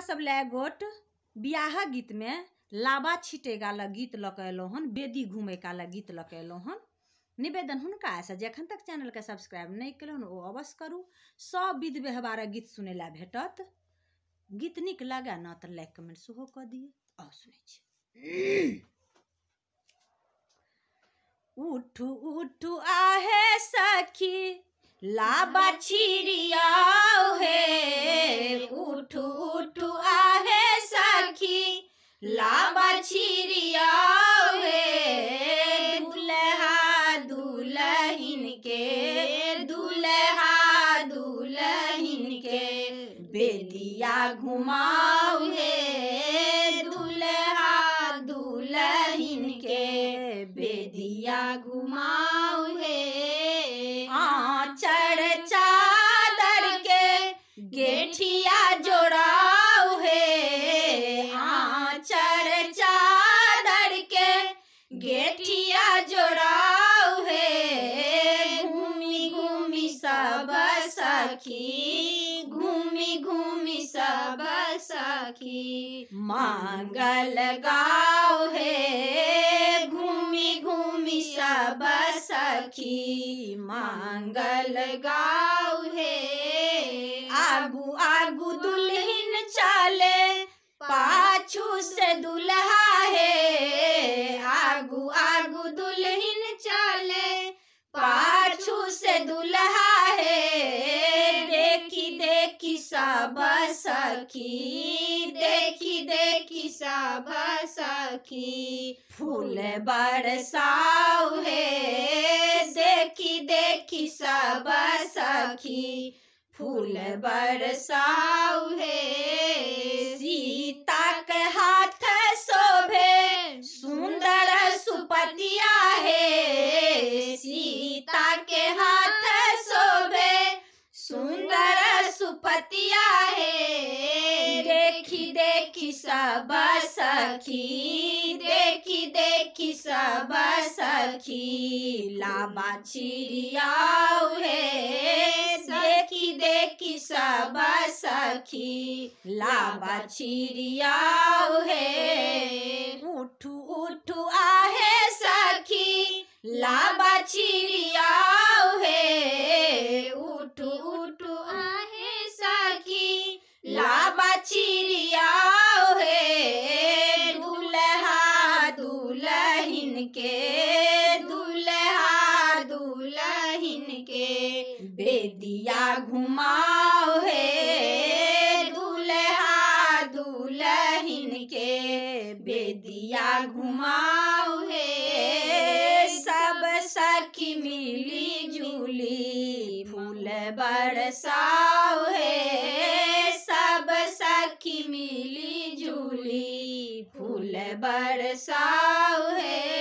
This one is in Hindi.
सब ले गोट बियाह गीत में लाबा छिटे गाला गीत लक एलहुँ हन, बेदी घूमे काला गीत लक एलहुँ हन। निवेदन हुनका से जखन तक चैनल के सब्सक्राइब नहीं केलहुँ ओ अवश्य करू। सब विध व्यवहार गीत सुने ला भेटत। गीत नीक लगे ना तो लाइक कमेंट सेहो कऽ दियौ। आउ सुनै छी। उठू उठू आहे सखी लाबा छिड़ियाओ हे, उठू उठू आहे सखी लाबा छिड़ियाओ हे। दुल्हा दुल्हिन के, दुल्हा दुल्हिन के बेदिया घुमाओ हे, दुल्हा दुल्हिन के बेदिया घुमाओ हे। आँचर चादर के गेठिया जोड़ाओ हे, आँचर चादर के गेठिया जोड़ाओ हे। घूमी घूमी सब सखी, घूमी घूमी सब सखी मंगल गाओ हे, घूमी घूमी सब सखी मंगल गाओ हे। आगू आगू दुल्हिन चले पाछू से दुल्हा हे, आगू आगू दुल्हिन चले पाछू से दुल्हा हे। देखी देखी सब सखी, देखी देखी सब सखी फूल बरसाओ हे। देखी देखी सब सखी फूल बरसाओ हे। सीता के हाथ शोभे सुंदर सुपतिया हे, सीता के हाथ शोभे सुंदर सुपतिया हे। देखी देखी सब सखी, देखी देखी सब सखी लाबा छिड़ियाओ हे। देखी देखी सब सखी लाबा छिड़ियाओ हे। उठू उठू आहे सखी लाबा छिड़ियाओ हे, उठू उठू आहे सखी लाबा छिड़ियाओ हे। दुल्हा दुल्हिन के, दुल्हा दुल्हिन के बेदिया घुमाओ हे, दुल्हा दुल्हिन के बेदिया घुमाओ हे। सब सखी मिली जुली फूल बरसाओ हे, सब सखी मिली जुली फूल बरसाओ हे।